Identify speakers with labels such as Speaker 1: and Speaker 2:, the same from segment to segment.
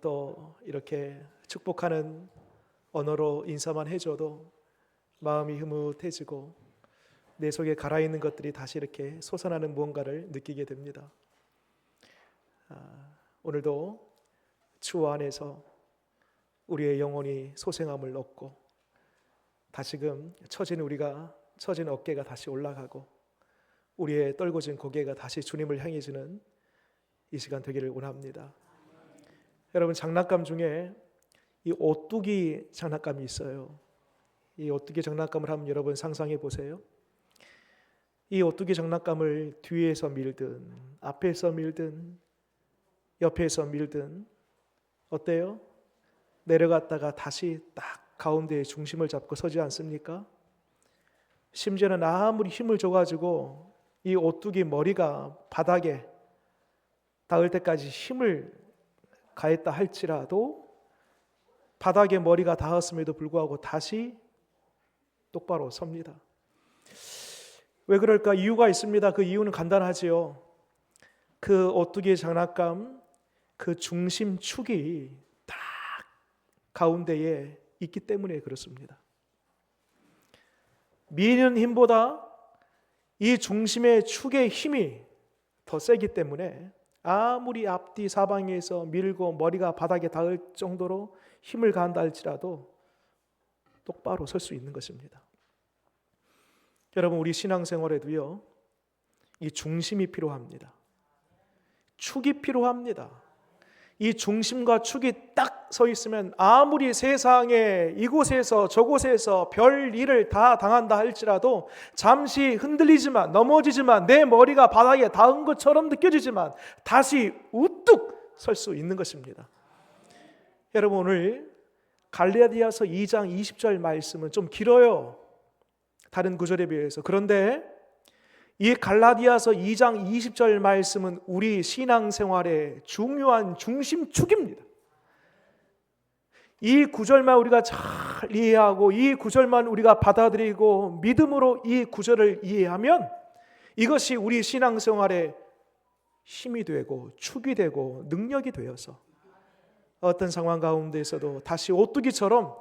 Speaker 1: 또 이렇게 축복하는 언어로 인사만 해줘도 마음이 흐뭇해지고 내 속에 갈아있는 것들이 다시 이렇게 솟아나는 무언가를 느끼게 됩니다. 오늘도 주 안에서 우리의 영혼이 소생함을 얻고 다시금 처진 어깨가 다시 올라가고 우리의 떨궈진 고개가 다시 주님을 향해 주는 이 시간 되기를 원합니다. 여러분, 장난감 중에 이 오뚜기 장난감이 있어요. 이 오뚜기 장난감을 한번 여러분 상상해 보세요. 이 오뚜기 장난감을 뒤에서 밀든 앞에서 밀든 옆에서 밀든 어때요? 내려갔다가 다시 딱 가운데에 중심을 잡고 서지 않습니까? 심지어는 아무리 힘을 줘가지고 이 오뚜기 머리가 바닥에 닿을 때까지 힘을 가했다 할지라도 바닥에 머리가 닿았음에도 불구하고 다시 똑바로 섭니다. 왜 그럴까? 이유가 있습니다. 그 이유는 간단하지요. 그 오뚜기 장난감 그 중심축이 딱 가운데에 있기 때문에 그렇습니다. 미는 힘보다 이 중심의 축의 힘이 더 세기 때문에 아무리 앞뒤 사방에서 밀고 머리가 바닥에 닿을 정도로 힘을 가한다 할지라도 똑바로 설 수 있는 것입니다. 여러분, 우리 신앙생활에도요, 이 중심이 필요합니다. 축이 필요합니다. 이 중심과 축이 딱 서 있으면 아무리 세상에 이곳에서 저곳에서 별 일을 다 당한다 할지라도 잠시 흔들리지만 넘어지지만 내 머리가 바닥에 닿은 것처럼 느껴지지만 다시 우뚝 설 수 있는 것입니다. 여러분, 오늘 갈라디아서 2장 20절 말씀은 좀 길어요. 다른 구절에 비해서. 그런데 이 갈라디아서 2장 20절 말씀은 우리 신앙생활의 중요한 중심축입니다. 이 구절만 우리가 잘 이해하고 이 구절만 우리가 받아들이고 믿음으로 이 구절을 이해하면 이것이 우리 신앙생활의 힘이 되고 축이 되고 능력이 되어서 어떤 상황 가운데에서도 다시 오뚜기처럼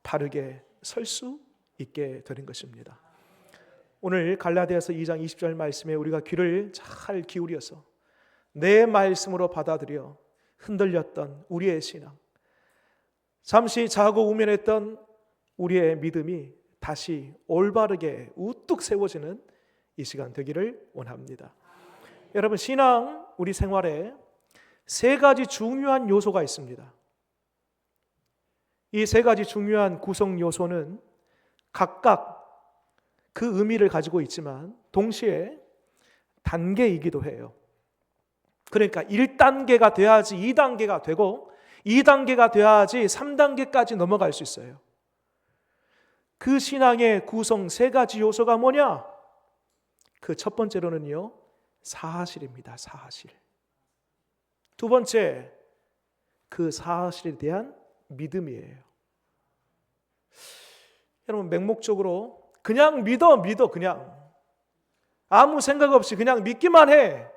Speaker 1: 바르게 설 수 있게 되는 것입니다. 오늘 갈라디아서 2장 20절 말씀에 우리가 귀를 잘 기울여서 내 말씀으로 받아들여 흔들렸던 우리의 신앙, 잠시 자고 우면했던 우리의 믿음이 다시 올바르게 우뚝 세워지는 이 시간 되기를 원합니다. 여러분, 신앙 우리 생활에 세 가지 중요한 요소가 있습니다. 이 세 가지 중요한 구성 요소는 각각 그 의미를 가지고 있지만 동시에 단계이기도 해요. 그러니까 1단계가 돼야지 2단계가 되고 2단계가 돼야지 3단계까지 넘어갈 수 있어요. 그 신앙의 구성 세 가지 요소가 뭐냐? 그 첫 번째로는요, 사실입니다. 사실. 두 번째, 그 사실에 대한 믿음이에요. 여러분, 맹목적으로 그냥 믿어 그냥 아무 생각 없이 그냥 믿기만 해.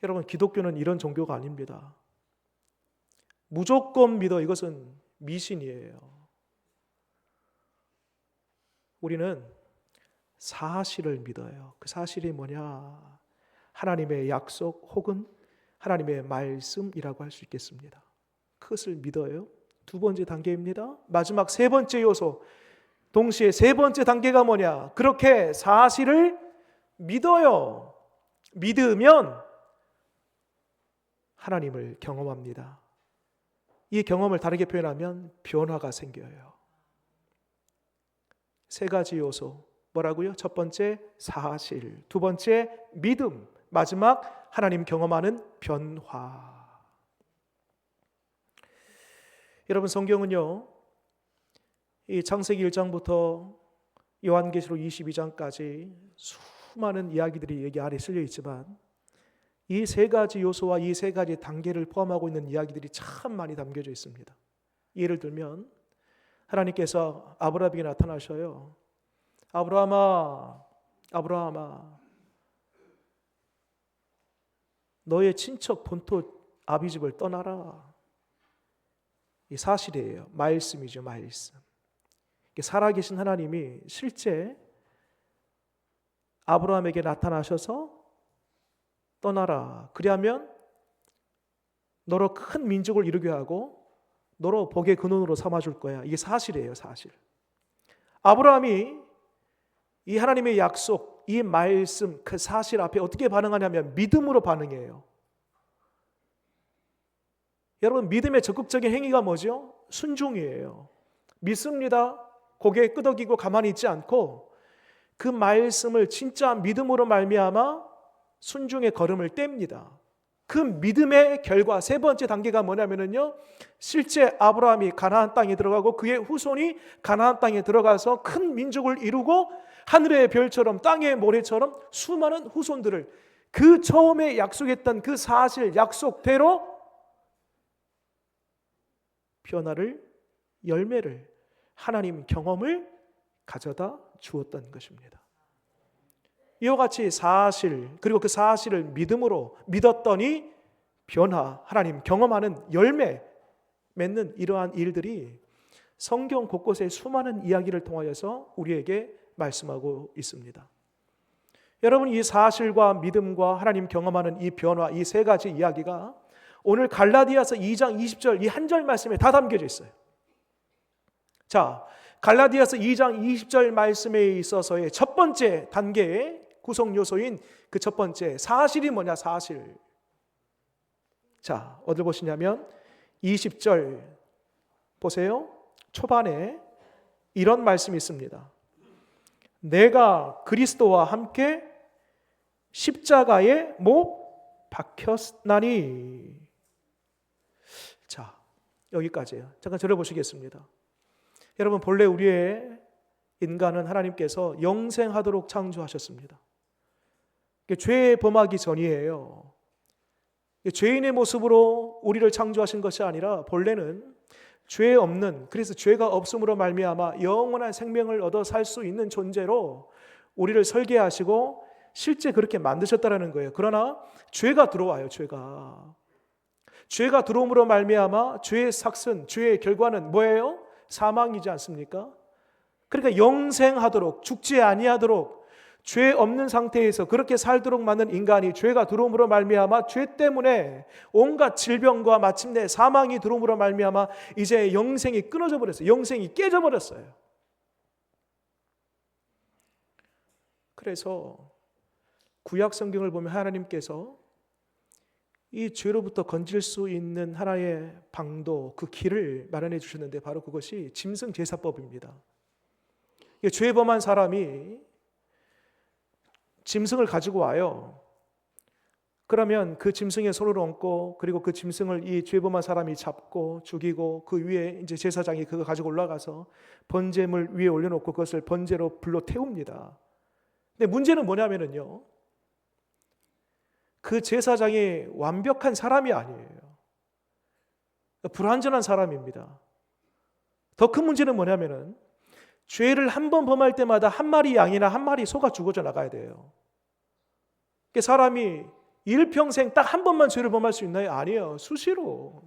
Speaker 1: 여러분, 기독교는 이런 종교가 아닙니다. 무조건 믿어, 이것은 미신이에요. 우리는 사실을 믿어요. 그 사실이 뭐냐? 하나님의 약속 혹은 하나님의 말씀이라고 할 수 있겠습니다. 그것을 믿어요. 두 번째 단계입니다. 마지막 세 번째 요소, 동시에 세 번째 단계가 뭐냐? 그렇게 사실을 믿어요. 믿으면 하나님을 경험합니다. 이 경험을 다르게 표현하면 변화가 생겨요. 세 가지 요소, 뭐라고요? 첫 번째 사실, 두 번째 믿음, 마지막 하나님 경험하는 변화. 여러분, 성경은요, 이 창세기 1장부터 요한계시록 22장까지 수많은 이야기들이 여기 아래 실려 있지만 이 세 가지 요소와 이 세 가지 단계를 포함하고 있는 이야기들이 참 많이 담겨져 있습니다. 예를 들면 하나님께서 아브라함에게 나타나셔요. 아브라함아, 아브라함아, 너의 친척 본토 아비집을 떠나라. 이 사실이에요. 말씀이죠, 말씀. 살아계신 하나님이 실제 아브라함에게 나타나셔서 떠나라. 그리하면 너로 큰 민족을 이루게 하고 너로 복의 근원으로 삼아줄 거야. 이게 사실이에요, 사실. 아브라함이 이 하나님의 약속, 이 말씀, 그 사실 앞에 어떻게 반응하냐면 믿음으로 반응해요. 여러분, 믿음의 적극적인 행위가 뭐죠? 순종이에요. 믿습니다. 고개 끄덕이고 가만히 있지 않고 그 말씀을 진짜 믿음으로 말미암아 순종의 걸음을 뗍니다. 그 믿음의 결과 세 번째 단계가 뭐냐면요, 실제 아브라함이 가나안 땅에 들어가고 그의 후손이 가나안 땅에 들어가서 큰 민족을 이루고 하늘의 별처럼 땅의 모래처럼 수많은 후손들을 그 처음에 약속했던 그 사실 약속대로 변화를, 열매를, 하나님 경험을 가져다 주었던 것입니다. 이와 같이 사실, 그리고 그 사실을 믿음으로 믿었더니 변화, 하나님 경험하는 열매 맺는 이러한 일들이 성경 곳곳에 수많은 이야기를 통하여서 우리에게 말씀하고 있습니다. 여러분, 이 사실과 믿음과 하나님 경험하는 이 변화, 이 세 가지 이야기가 오늘 갈라디아서 2장 20절 이 한 절 말씀에 다 담겨져 있어요. 자, 갈라디아서 2장 20절 말씀에 있어서의 첫 번째 단계의 구성 요소인 그 첫 번째 사실이 뭐냐, 사실. 자, 어딜 보시냐면 20절 보세요. 초반에 이런 말씀이 있습니다. 내가 그리스도와 함께 십자가에 못 박혔나니. 자, 여기까지예요. 잠깐 들어보시겠습니다. 여러분, 본래 우리의 인간은 하나님께서 영생하도록 창조하셨습니다. 죄에 범하기 전이에요. 죄인의 모습으로 우리를 창조하신 것이 아니라 본래는 죄 없는, 그래서 죄가 없음으로 말미암아 영원한 생명을 얻어 살 수 있는 존재로 우리를 설계하시고 실제 그렇게 만드셨다는 거예요. 그러나 죄가 들어와요. 죄가 들어옴으로 말미암아 죄의 삭슨, 죄의 결과는 뭐예요? 사망이지 않습니까? 그러니까 영생하도록, 죽지 아니하도록 죄 없는 상태에서 그렇게 살도록 만든 인간이 죄가 들어옴으로 말미암아 죄 때문에 온갖 질병과 마침내 사망이 들어옴으로 말미암아 이제 영생이 끊어져 버렸어요. 영생이 깨져 버렸어요. 그래서 구약 성경을 보면 하나님께서 이 죄로부터 건질 수 있는 하나의 방도, 그 길을 마련해 주셨는데 바로 그것이 짐승 제사법입니다. 죄 범한 사람이 짐승을 가지고 와요. 그러면 그 짐승의 손을 얹고, 그리고 그 짐승을 이 죄 범한 사람이 잡고 죽이고, 그 위에 이제 제사장이 그거 가지고 올라가서 번제물 위에 올려놓고 그것을 번제로 불로 태웁니다. 근데 문제는 뭐냐면요, 그 제사장이 완벽한 사람이 아니에요. 불완전한 사람입니다. 더 큰 문제는 뭐냐면은 죄를 한 번 범할 때마다 한 마리 양이나 한 마리 소가 죽어져 나가야 돼요. 사람이 일평생 딱 한 번만 죄를 범할 수 있나요? 아니에요. 수시로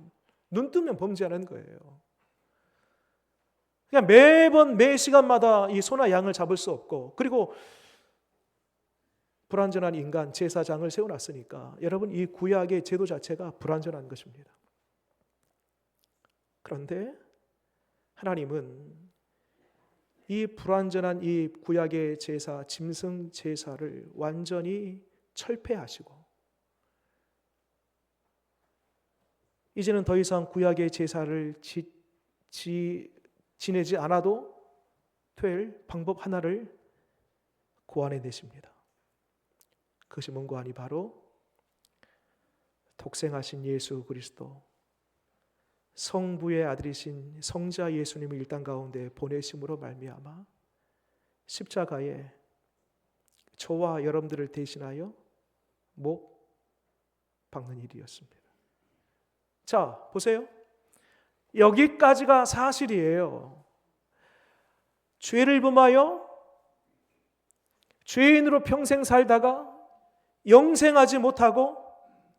Speaker 1: 눈 뜨면 범죄하는 거예요. 그냥 매번 매 시간마다 이 소나 양을 잡을 수 없고, 그리고 불완전한 인간 제사장을 세워놨으니까 여러분, 이 구약의 제도 자체가 불완전한 것입니다. 그런데 하나님은 이 불완전한 이 구약의 제사, 짐승 제사를 완전히 철폐하시고 이제는 더 이상 구약의 제사를 지내지 않아도 될 방법 하나를 고안해 내십니다. 그것이 뭔가 하니 바로 독생하신 예수 그리스도, 성부의 아들이신 성자 예수님을 이 땅 가운데 보내심으로 말미암아 십자가에 저와 여러분들을 대신하여 못 박는 일이었습니다. 자, 보세요. 여기까지가 사실이에요. 죄를 범하여 죄인으로 평생 살다가 영생하지 못하고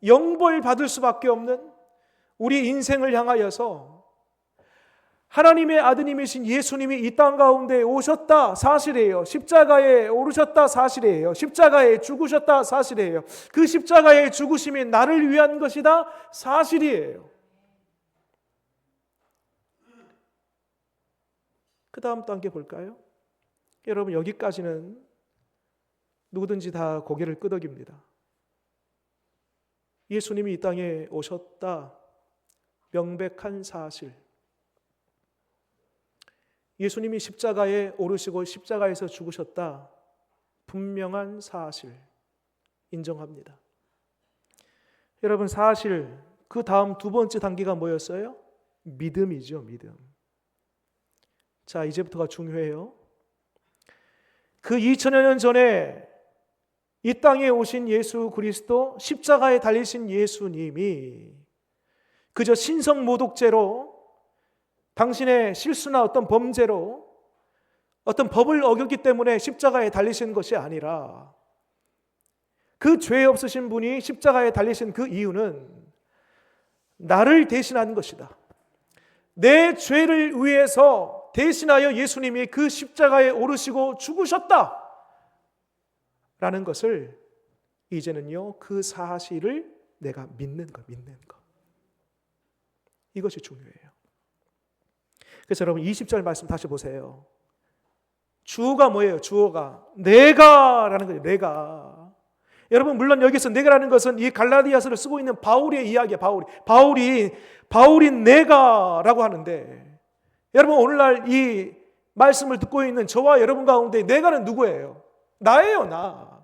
Speaker 1: 영벌 받을 수밖에 없는 우리 인생을 향하여서 하나님의 아드님이신 예수님이 이 땅 가운데 오셨다 사실이에요. 십자가에 오르셨다 사실이에요. 십자가에 죽으셨다 사실이에요. 그 십자가의 죽으심이 나를 위한 것이다 사실이에요. 그 다음 단계 볼까요? 여러분, 여기까지는 누구든지 다 고개를 끄덕입니다. 예수님이 이 땅에 오셨다, 명백한 사실. 예수님이 십자가에 오르시고 십자가에서 죽으셨다, 분명한 사실 인정합니다. 여러분, 사실 그 다음 두 번째 단계가 뭐였어요? 믿음이죠. 믿음. 자, 이제부터가 중요해요. 그 2000여 년 전에 이 땅에 오신 예수 그리스도, 십자가에 달리신 예수님이 그저 신성모독죄로, 당신의 실수나 어떤 범죄로 어떤 법을 어겼기 때문에 십자가에 달리신 것이 아니라, 그 죄 없으신 분이 십자가에 달리신 그 이유는 나를 대신한 것이다. 내 죄를 위해서 대신하여 예수님이 그 십자가에 오르시고 죽으셨다 라는 것을, 이제는요 그 사실을 내가 믿는 것. 이것이 중요해요. 그래서 여러분 20절 말씀 다시 보세요. 주어가 뭐예요? 주어가 내가라는 거예요. 내가. 여러분, 물론 여기서 내가라는 것은 이 갈라디아서를 쓰고 있는 바울의 이야기예요. 바울이 내가라고 하는데, 여러분 오늘날 이 말씀을 듣고 있는 저와 여러분 가운데 내가는 누구예요? 나예요. 나.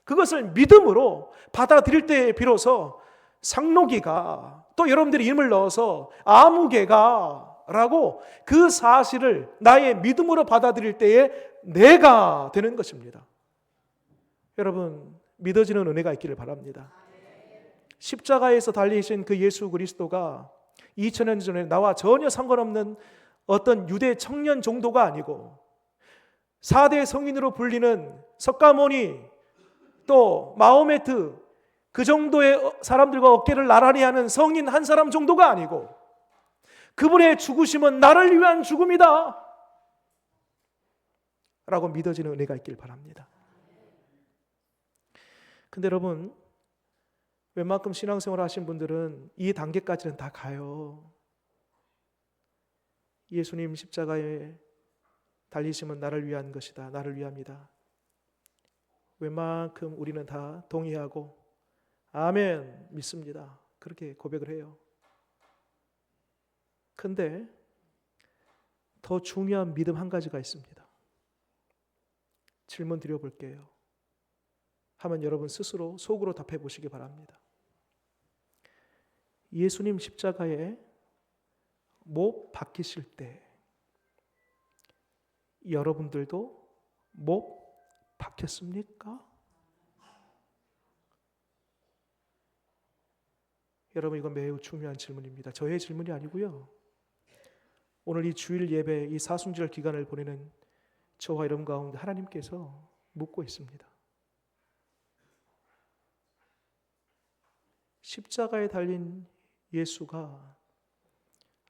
Speaker 1: 그것을 믿음으로 받아들일 때에 비로소 상록이가, 또 여러분들이 이름을 넣어서 아무개가 라고 그 사실을 나의 믿음으로 받아들일 때에 내가 되는 것입니다. 여러분, 믿어지는 은혜가 있기를 바랍니다. 십자가에서 달리신 그 예수 그리스도가 2000년 전에 나와 전혀 상관없는 어떤 유대 청년 정도가 아니고, 4대 성인으로 불리는 석가모니, 또 마호메트, 그 정도의 사람들과 어깨를 나란히 하는 성인 한 사람 정도가 아니고, 그분의 죽으심은 나를 위한 죽음이다 라고 믿어지는 은혜가 있길 바랍니다. 근데 여러분, 웬만큼 신앙생활 하신 분들은 이 단계까지는 다 가요. 예수님 십자가에 달리심은 나를 위한 것이다, 나를 위함이다. 웬만큼 우리는 다 동의하고 아멘 믿습니다. 그렇게 고백을 해요. 근데 더 중요한 믿음 한 가지가 있습니다. 질문 드려볼게요. 하면 여러분 스스로 속으로 답해 보시기 바랍니다. 예수님 십자가에 못 박히실 때 여러분들도 못 박혔습니까? 여러분, 이건 매우 중요한 질문입니다. 저의 질문이 아니고요, 오늘 이 주일 예배, 이 사순절 기간을 보내는 저와 여러분 가운데 하나님께서 묻고 있습니다. 십자가에 달린 예수가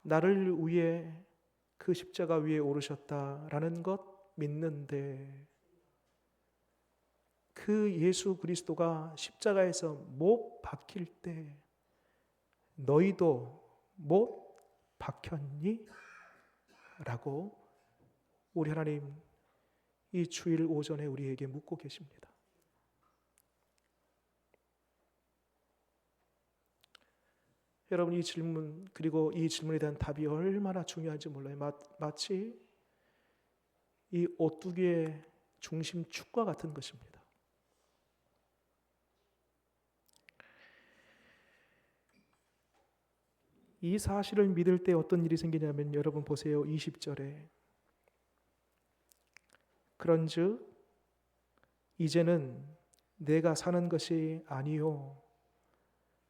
Speaker 1: 나를 위해 그 십자가 위에 오르셨다라는 것 믿는데, 그 예수 그리스도가 십자가에서 못 박힐 때 너희도 못 박혔니? 라고 우리 하나님 이 주일 오전에 우리에게 묻고 계십니다. 여러분, 이 질문, 그리고 이 질문에 대한 답이 얼마나 중요한지 몰라요. 마치 이 오뚜기의 중심 축과 같은 것입니다. 이 사실을 믿을 때 어떤 일이 생기냐면, 여러분 보세요. 20절에 그런즉 이제는 내가 사는 것이 아니요,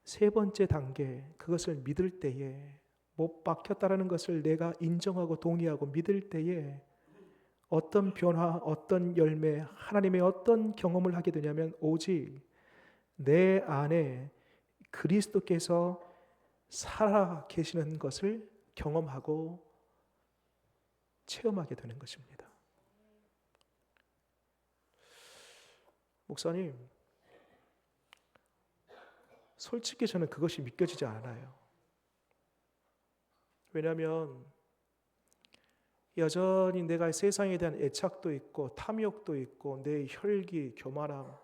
Speaker 1: 세 번째 단계, 그것을 믿을 때에, 못 박혔다라는 것을 내가 인정하고 동의하고 믿을 때에 어떤 변화, 어떤 열매, 하나님의 어떤 경험을 하게 되냐면, 오직 내 안에 그리스도께서 살아 계시는 것을 경험하고 체험하게 되는 것입니다. 목사님, 솔직히 저는 그것이 믿겨지지 않아요. 왜냐하면 여전히 내가 세상에 대한 애착도 있고 탐욕도 있고 내 혈기, 교만함,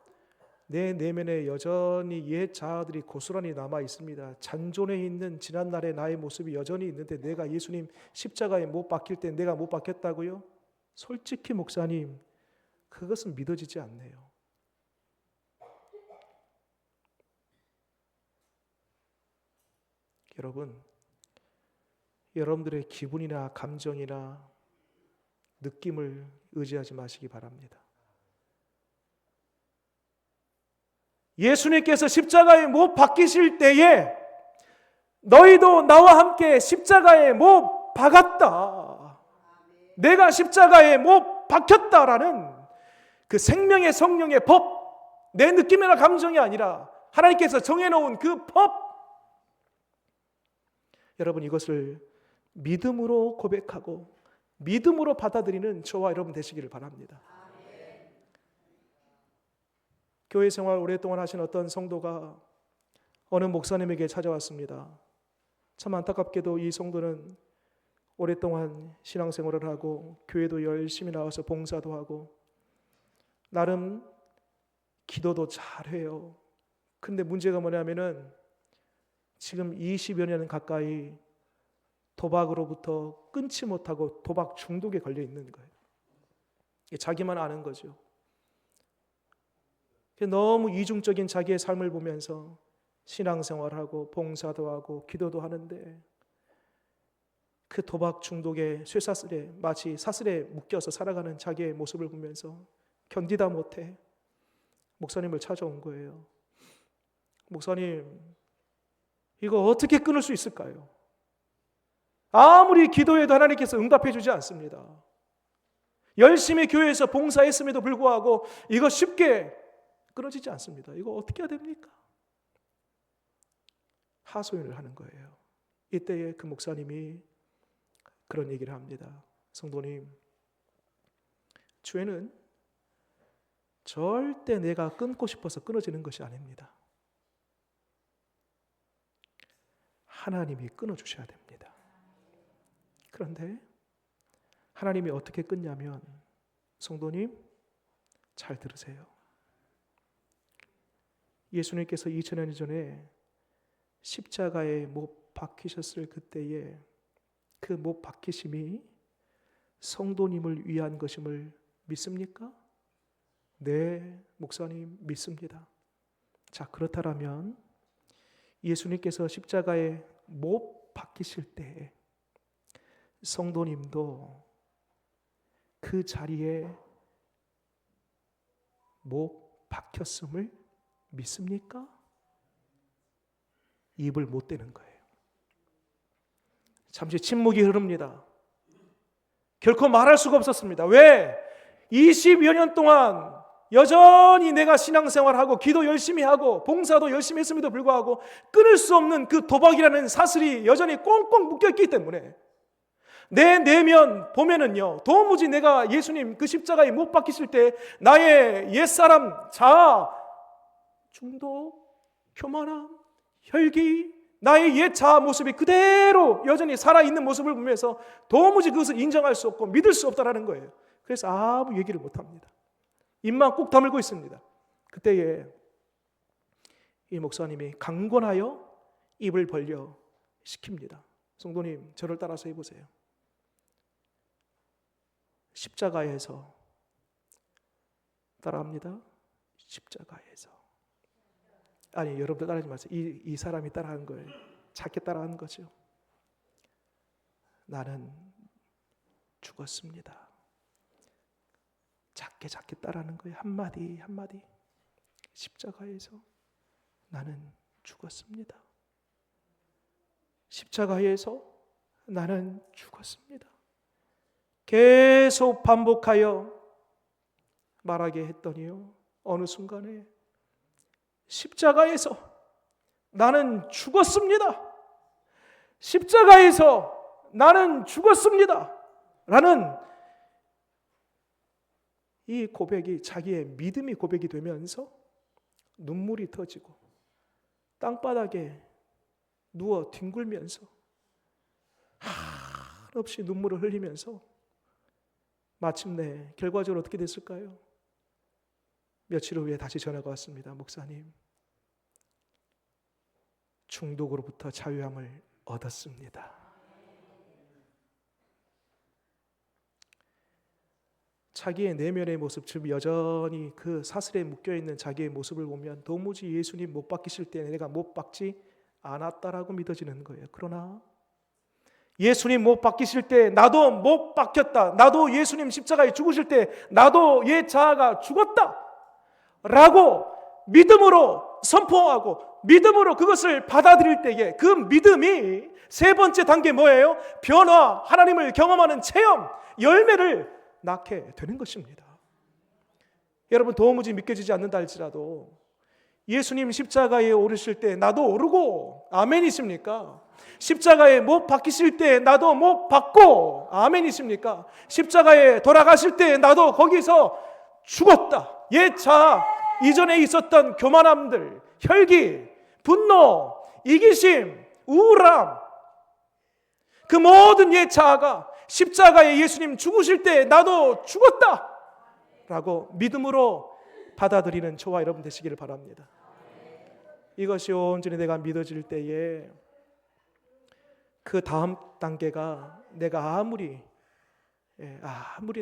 Speaker 1: 내 내면에 여전히 옛 자아들이 고스란히 남아 있습니다. 잔존해 있는 지난날의 나의 모습이 여전히 있는데 내가 예수님 십자가에 못 박힐 때 내가 못 박혔다고요? 솔직히 목사님, 그것은 믿어지지 않네요. 여러분, 여러분들의 기분이나 감정이나 느낌을 의지하지 마시기 바랍니다. 예수님께서 십자가에 못 박히실 때에 너희도 나와 함께 십자가에 못 박았다, 내가 십자가에 못 박혔다라는 그 생명의 성령의 법, 내 느낌이나 감정이 아니라 하나님께서 정해놓은 그 법, 여러분 이것을 믿음으로 고백하고 믿음으로 받아들이는 저와 여러분 되시기를 바랍니다. 교회 생활 오랫동안 하신 어떤 성도가 어느 목사님에게 찾아왔습니다. 참 안타깝게도 이 성도는 오랫동안 신앙생활을 하고 교회도 열심히 나와서 봉사도 하고 나름 기도도 잘해요. 근데 문제가 뭐냐면은 지금 20여 년 가까이 도박으로부터 끊지 못하고 도박 중독에 걸려 있는 거예요. 자기만 아는 거죠. 너무 이중적인 자기의 삶을 보면서 신앙생활하고 봉사도 하고 기도도 하는데 그 도박 중독의 쇠사슬에 마치 사슬에 묶여서 살아가는 자기의 모습을 보면서 견디다 못해 목사님을 찾아온 거예요. 목사님, 이거 어떻게 끊을 수 있을까요? 아무리 기도해도 하나님께서 응답해 주지 않습니다. 열심히 교회에서 봉사했음에도 불구하고 이거 쉽게 끊어지지 않습니다. 이거 어떻게 해야 됩니까? 하소연을 하는 거예요. 이때에 그 목사님이 그런 얘기를 합니다. 성도님, 죄는 절대 내가 끊고 싶어서 끊어지는 것이 아닙니다. 하나님이 끊어주셔야 됩니다. 그런데 하나님이 어떻게 끊냐면, 성도님 잘 들으세요. 예수님께서 2000년 전에 십자가에 못 박히셨을 그때에 그 못 박히심이 성도님을 위한 것임을 믿습니까? 네, 목사님 믿습니다. 자, 그렇다면 예수님께서 십자가에 못 박히실 때 성도님도 그 자리에 못 박혔음을 믿습니까? 입을 못 대는 거예요. 잠시 침묵이 흐릅니다. 결코 말할 수가 없었습니다. 왜? 20여 년 동안 여전히 내가 신앙생활하고 기도 열심히 하고 봉사도 열심히 했음에도 불구하고 끊을 수 없는 그 도박이라는 사슬이 여전히 꽁꽁 묶여있기 때문에 내 내면 보면은요, 도무지 내가 예수님 그 십자가에 못 박히실 때 나의 옛사람, 자아, 중독, 교만함, 혈기, 나의 옛 자아 모습이 그대로 여전히 살아있는 모습을 보면서 도무지 그것을 인정할 수 없고 믿을 수 없다라는 거예요. 그래서 아무 얘기를 못합니다. 입만 꾹 다물고 있습니다. 그때에 이 목사님이 강권하여 입을 벌려 시킵니다. 성도님, 저를 따라서 해보세요. 십자가에서, 따라합니다. 십자가에서. 아니, 여러분들 따라하지 마세요. 이 사람이 따라한 거예요. 작게 따라하는 거죠. 나는 죽었습니다. 작게 따라하는 거예요. 한마디 한마디. 십자가에서 나는 죽었습니다. 십자가에서 나는 죽었습니다. 계속 반복하여 말하게 했더니요, 어느 순간에 십자가에서 나는 죽었습니다. 십자가에서 나는 죽었습니다. 라는 이 고백이 자기의 믿음이 고백이 되면서 눈물이 터지고 땅바닥에 누워 뒹굴면서 한없이 눈물을 흘리면서 마침내 결과적으로 어떻게 됐을까요? 며칠 후에 다시 전화가 왔습니다. 목사님, 중독으로부터 자유함을 얻었습니다. 자기의 내면의 모습, 즉 여전히 그 사슬에 묶여있는 자기의 모습을 보면 도무지 예수님 못 박히실 때 내가 못 박지 않았다라고 믿어지는 거예요. 그러나 예수님 못 박히실 때 나도 못 박혔다, 나도 예수님 십자가에 죽으실 때 나도 옛 자아가 죽었다 라고 믿음으로 선포하고 믿음으로 그것을 받아들일 때에 그 믿음이 세 번째 단계 뭐예요? 변화, 하나님을 경험하는 체험, 열매를 낳게 되는 것입니다. 여러분, 도무지 믿겨지지 않는다 할지라도 예수님 십자가에 오르실 때 나도 오르고 아멘이십니까? 십자가에 못 박히실 때 나도 못 박고 아멘이십니까? 십자가에 돌아가실 때 나도 거기서 죽었다. 옛 자아, 이전에 있었던 교만함들, 혈기, 분노, 이기심, 우울함, 그 모든 옛 자아가 십자가에 예수님 죽으실 때 나도 죽었다 라고 믿음으로 받아들이는 저와 여러분 되시기를 바랍니다. 이것이 온전히 내가 믿어질 때에 그 다음 단계가 내가 아무리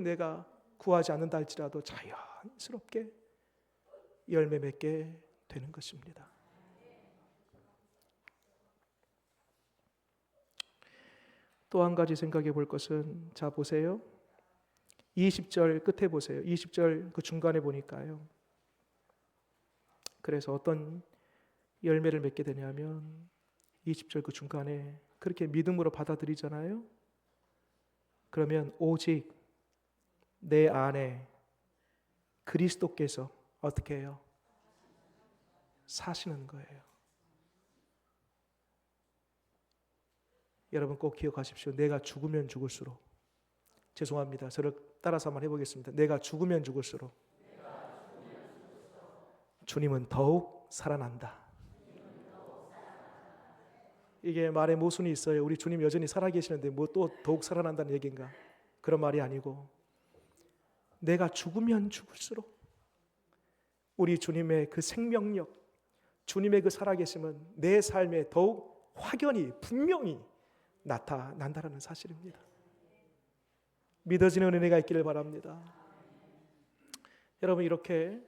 Speaker 1: 내가 구하지 않는다 할지라도 자연스럽게 열매 맺게 되는 것입니다. 또 한 가지 생각해 볼 것은, 자 보세요. 20절 끝에 보세요. 20절 그 중간에 보니까요. 그래서 어떤 열매를 맺게 되냐면 20절 그 중간에 그렇게 믿음으로 받아들이잖아요. 그러면 오직 내 안에 그리스도께서 어떻게 해요? 사시는 거예요. 여러분 꼭 기억하십시오. 내가 죽으면 죽을수록, 죄송합니다. 저를 따라서 한번 해보겠습니다. 내가 죽으면 죽을수록 주님은 더욱 살아난다. 이게 말에 모순이 있어요. 우리 주님 여전히 살아계시는데 뭐 또 더욱 살아난다는 얘기인가? 그런 말이 아니고, 내가 죽으면 죽을수록 우리 주님의 그 생명력, 주님의 그 살아계심은 내 삶에 더욱 확연히 분명히 나타난다는 사실입니다. 믿어지는 은혜가 있기를 바랍니다. 여러분, 이렇게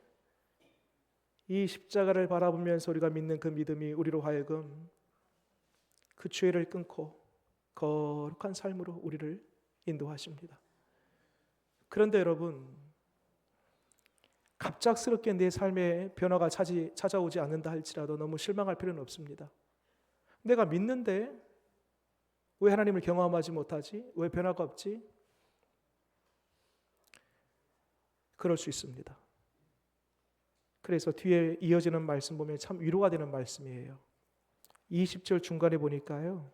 Speaker 1: 이 십자가를 바라보면서 우리가 믿는 그 믿음이 우리로 하여금 그 죄를 끊고 거룩한 삶으로 우리를 인도하십니다. 그런데 여러분, 갑작스럽게 내 삶에 변화가 찾아오지 않는다 할지라도 너무 실망할 필요는 없습니다. 내가 믿는데 왜 하나님을 경험하지 못하지? 왜 변화가 없지? 그럴 수 있습니다. 그래서 뒤에 이어지는 말씀 보면 참 위로가 되는 말씀이에요. 20절 중간에 보니까요,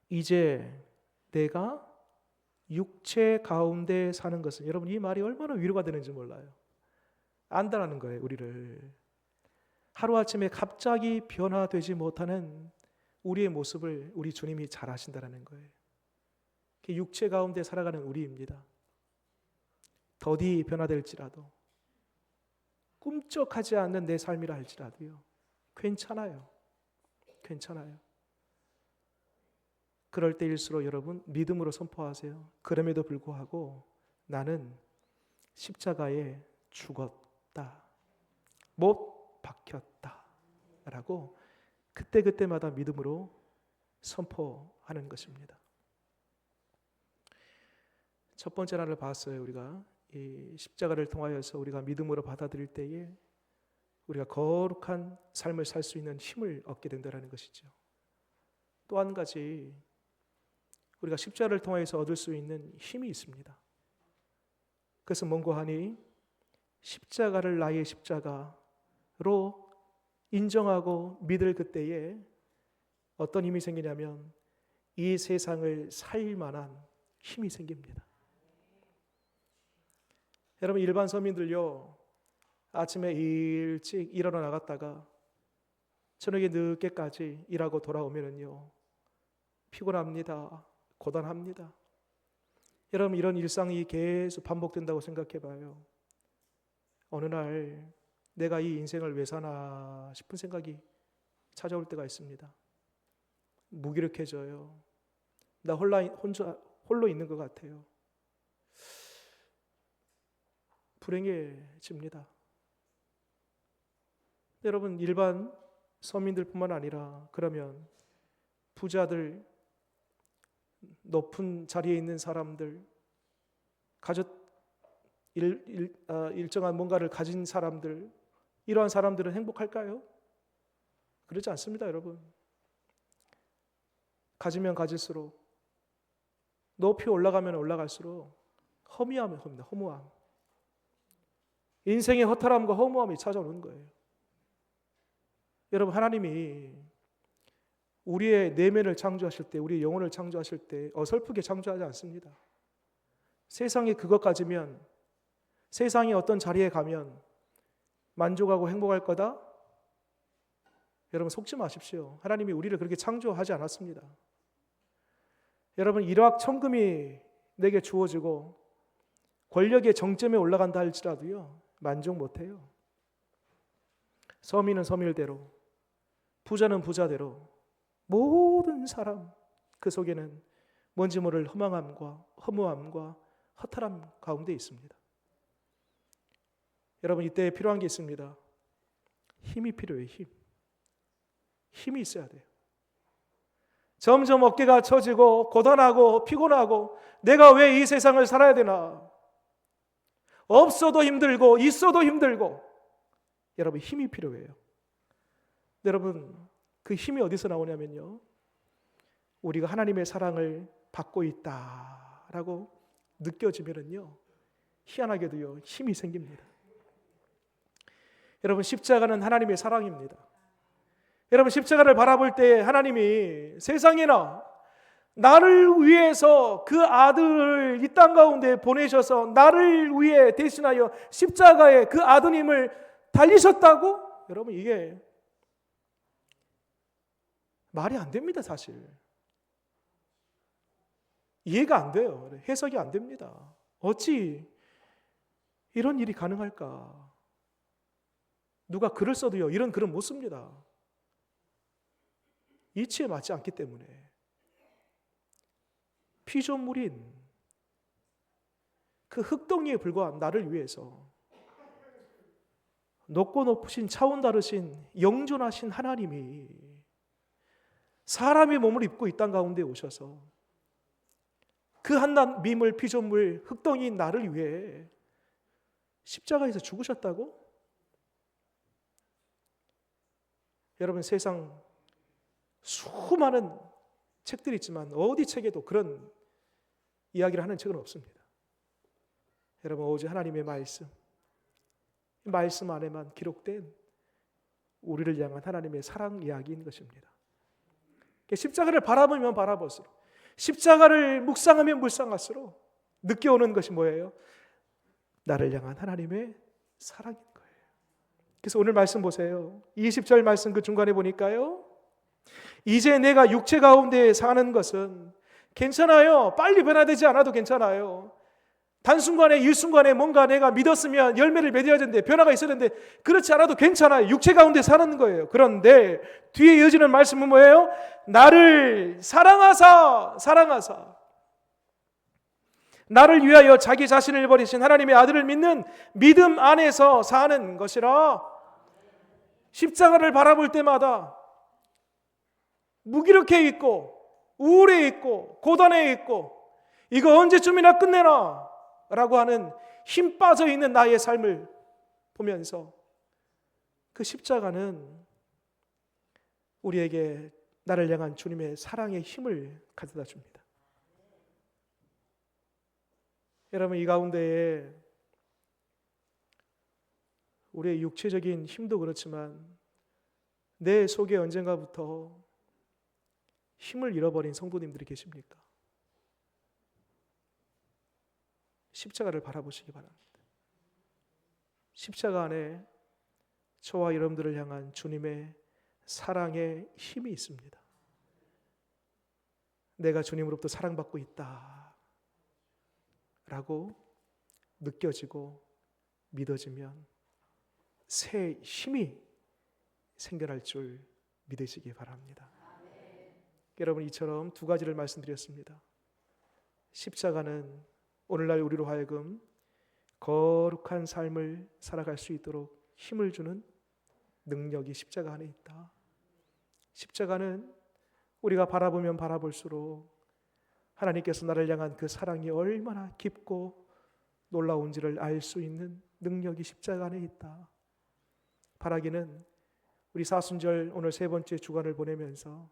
Speaker 1: 이제 내가 육체 가운데 사는 것은, 여러분 이 말이 얼마나 위로가 되는지 몰라요. 안다라는 거예요. 우리를 하루아침에 갑자기 변화되지 못하는 우리의 모습을 우리 주님이 잘 아신다는 거예요. 육체 가운데 살아가는 우리입니다. 더디 변화될지라도, 꿈쩍하지 않는 내 삶이라 할지라도요, 괜찮아요. 그럴 때일수록 여러분 믿음으로 선포하세요. 그럼에도 불구하고 나는 십자가에 죽었다, 못 박혔다 라고 그때그때마다 믿음으로 선포하는 것입니다. 첫 번째 하나를 봤어요. 우리가 이 십자가를 통하여서 우리가 믿음으로 받아들일 때에 우리가 거룩한 삶을 살 수 있는 힘을 얻게 된다는 것이죠. 또 한 가지, 우리가 십자가를 통해서 얻을 수 있는 힘이 있습니다. 그래서 뭔고 하니 십자가를 나의 십자가로 인정하고 믿을 그때에 어떤 힘이 생기냐면 이 세상을 살 만한 힘이 생깁니다. 여러분, 일반 서민들요, 아침에 일찍 일어나 나갔다가 저녁에 늦게까지 일하고 돌아오면은요, 피곤합니다. 고단합니다. 여러분, 이런 일상이 계속 반복된다고 생각해 봐요. 어느 날 내가 이 인생을 왜 사나 싶은 생각이 찾아올 때가 있습니다. 무기력해져요. 나 홀로 있는 것 같아요. 불행해집니다. 여러분, 일반 서민들뿐만 아니라 그러면 부자들, 높은 자리에 있는 사람들, 일정한 뭔가를 가진 사람들, 이러한 사람들은 행복할까요? 그렇지 않습니다, 여러분. 가지면 가질수록, 높이 올라가면 올라갈수록 허무함이 옵니다. 허무함. 인생의 허탈함과 허무함이 찾아오는 거예요. 여러분, 하나님이 우리의 내면을 창조하실 때, 우리의 영혼을 창조하실 때 어설프게 창조하지 않습니다. 세상에 그것 가지면, 세상의 어떤 자리에 가면 만족하고 행복할 거다? 여러분, 속지 마십시오. 하나님이 우리를 그렇게 창조하지 않았습니다. 여러분, 일확천금이 내게 주어지고 권력의 정점에 올라간다 할지라도요, 만족 못해요. 서민은 서민대로, 부자는 부자대로 모든 사람 그 속에는 뭔지 모를 허무함과 허탈함 가운데 있습니다. 여러분, 이때 필요한 게 있습니다. 힘이 필요해요. 힘이 있어야 돼요. 점점 어깨가 처지고 고단하고 피곤하고 내가 왜 이 세상을 살아야 되나? 없어도 힘들고 있어도 힘들고. 여러분, 힘이 필요해요. 여러분, 그 힘이 어디서 나오냐면요, 우리가 하나님의 사랑을 받고 있다라고 느껴지면은요, 희한하게도요, 힘이 생깁니다. 여러분, 십자가는 하나님의 사랑입니다. 여러분, 십자가를 바라볼 때 하나님이 세상에나 나를 위해서 그 아들을 이 땅 가운데 보내셔서 나를 위해 대신하여 십자가에 그 아드님을 달리셨다고? 여러분, 이게 말이 안 됩니다, 사실. 이해가 안 돼요. 해석이 안 됩니다. 어찌 이런 일이 가능할까? 누가 글을 써도요, 이런 글은 못 씁니다. 이치에 맞지 않기 때문에. 피조물인 그 흙덩이에 불과한 나를 위해서 높고 높으신 차원 다르신 영존하신 하나님이 사람의 몸을 입고 이 땅 가운데 오셔서 그 한 미물 피조물 흙덩이인 나를 위해 십자가에서 죽으셨다고? 여러분, 세상 수많은 책들이 있지만 어디 책에도 그런 이야기를 하는 책은 없습니다. 여러분, 오직 하나님의 말씀 안에만 기록된 우리를 향한 하나님의 사랑 이야기인 것입니다. 십자가를 바라보면 바라볼수록, 십자가를 묵상하면 묵상할수록 느껴오는 것이 뭐예요? 나를 향한 하나님의 사랑인 거예요. 그래서 오늘 말씀 보세요. 20절 말씀 그 중간에 보니까요, 이제 내가 육체 가운데 사는 것은 괜찮아요. 빨리 변화되지 않아도 괜찮아요. 단순간에 일순간에 뭔가 내가 믿었으면 열매를 맺어야 되는데, 변화가 있어야 되는데 그렇지 않아도 괜찮아요. 육체 가운데 사는 거예요. 그런데 뒤에 이어지는 말씀은 뭐예요? 나를 사랑하사 나를 위하여 자기 자신을 버리신 하나님의 아들을 믿는 믿음 안에서 사는 것이라. 십자가를 바라볼 때마다 무기력해 있고 우울해 있고 고단해 있고 이거 언제쯤이나 끝내나 라고 하는 힘 빠져 있는 나의 삶을 보면서 그 십자가는 우리에게 나를 향한 주님의 사랑의 힘을 가져다 줍니다. 여러분, 이 가운데에 우리의 육체적인 힘도 그렇지만 내 속에 언젠가부터 힘을 잃어버린 성도님들이 계십니까? 십자가를 바라보시기 바랍니다. 십자가 안에 저와 여러분들을 향한 주님의 사랑의 힘이 있습니다. 내가 주님으로부터 사랑받고 있다 라고 느껴지고 믿어지면 새 힘이 생겨날 줄 믿으시기 바랍니다. 여러분, 이처럼 두 가지를 말씀드렸습니다. 십자가는 오늘날 우리로 하여금 거룩한 삶을 살아갈 수 있도록 힘을 주는 능력이 십자가 안에 있다. 십자가는 우리가 바라보면 바라볼수록 하나님께서 나를 향한 그 사랑이 얼마나 깊고 놀라운지를 알 수 있는 능력이 십자가 안에 있다. 바라기는 우리 사순절 오늘 세 번째 주간을 보내면서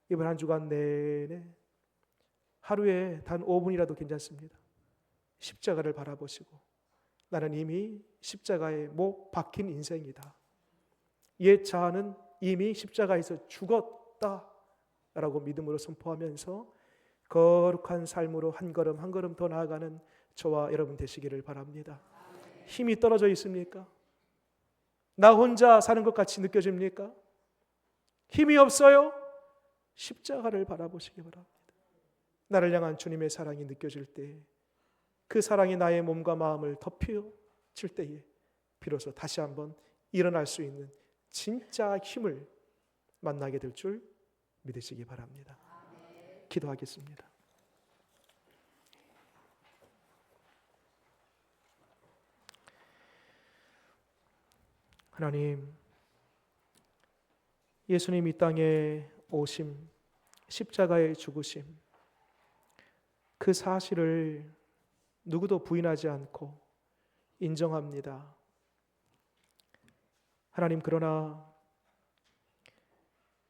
Speaker 1: 이번 한 주간 내내 하루에 단 5분이라도 괜찮습니다. 십자가를 바라보시고 나는 이미 십자가에 못 박힌 인생이다. 옛 자아는 이미 십자가에서 죽었다 라고 믿음으로 선포하면서 거룩한 삶으로 한 걸음 한 걸음 더 나아가는 저와 여러분 되시기를 바랍니다. 힘이 떨어져 있습니까? 나 혼자 사는 것 같이 느껴집니까? 힘이 없어요? 십자가를 바라보시기 바랍니다. 나를 향한 주님의 사랑이 느껴질 때, 그 사랑이 나의 몸과 마음을 덮여질 때에 비로소 다시 한번 일어날 수 있는 진짜 힘을 만나게 될 줄 믿으시기 바랍니다. 기도하겠습니다. 하나님, 예수님 이 땅에 오심, 십자가의 죽으심, 그 사실을 누구도 부인하지 않고 인정합니다. 하나님, 그러나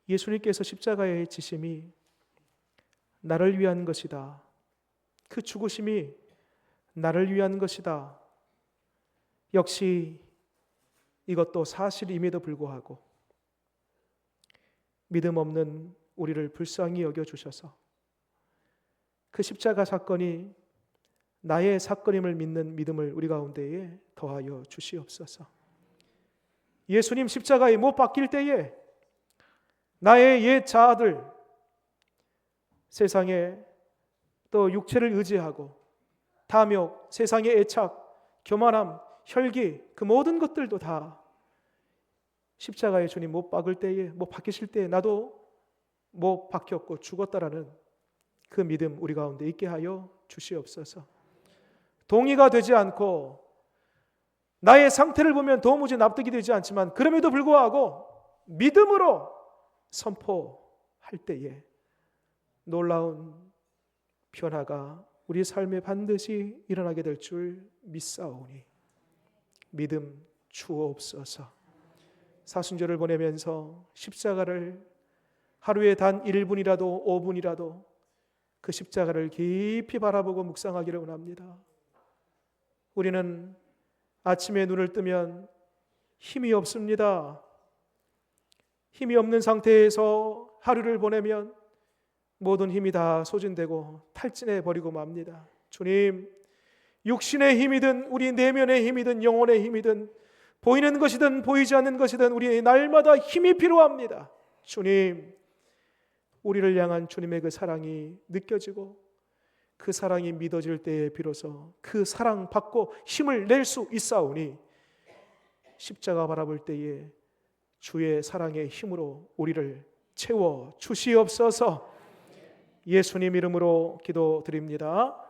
Speaker 1: 예수님께서 십자가의 지심이 나를 위한 것이다. 그 죽으심이 나를 위한 것이다. 역시 이것도 사실임에도 불구하고 믿음 없는 우리를 불쌍히 여겨주셔서 그 십자가 사건이 나의 사건임을 믿는 믿음을 우리 가운데에 더하여 주시옵소서. 예수님 십자가에 못 박힐 때에 나의 옛 자아들, 세상에 또 육체를 의지하고 탐욕, 세상의 애착, 교만함, 혈기, 그 모든 것들도 다 십자가에 주님 못 박을 때에, 못 박히실 때에 나도 못 박혔고 죽었다라는 그 믿음 우리 가운데 있게 하여 주시옵소서. 동의가 되지 않고 나의 상태를 보면 도무지 납득이 되지 않지만 그럼에도 불구하고 믿음으로 선포할 때에 놀라운 변화가 우리 삶에 반드시 일어나게 될 줄 믿사오니 믿음 주옵소서. 사순절을 보내면서 십자가를 하루에 단 1분이라도 5분이라도 그 십자가를 깊이 바라보고 묵상하기를 원합니다. 우리는 아침에 눈을 뜨면 힘이 없습니다. 힘이 없는 상태에서 하루를 보내면 모든 힘이 다 소진되고 탈진해 버리고 맙니다. 주님, 육신의 힘이든 우리 내면의 힘이든 영혼의 힘이든 보이는 것이든 보이지 않는 것이든 우리 날마다 힘이 필요합니다. 주님, 우리를 향한 주님의 그 사랑이 느껴지고 그 사랑이 믿어질 때에 비로소 그 사랑 받고 힘을 낼 수 있사오니 십자가 바라볼 때에 주의 사랑의 힘으로 우리를 채워 주시옵소서. 예수님 이름으로 기도드립니다.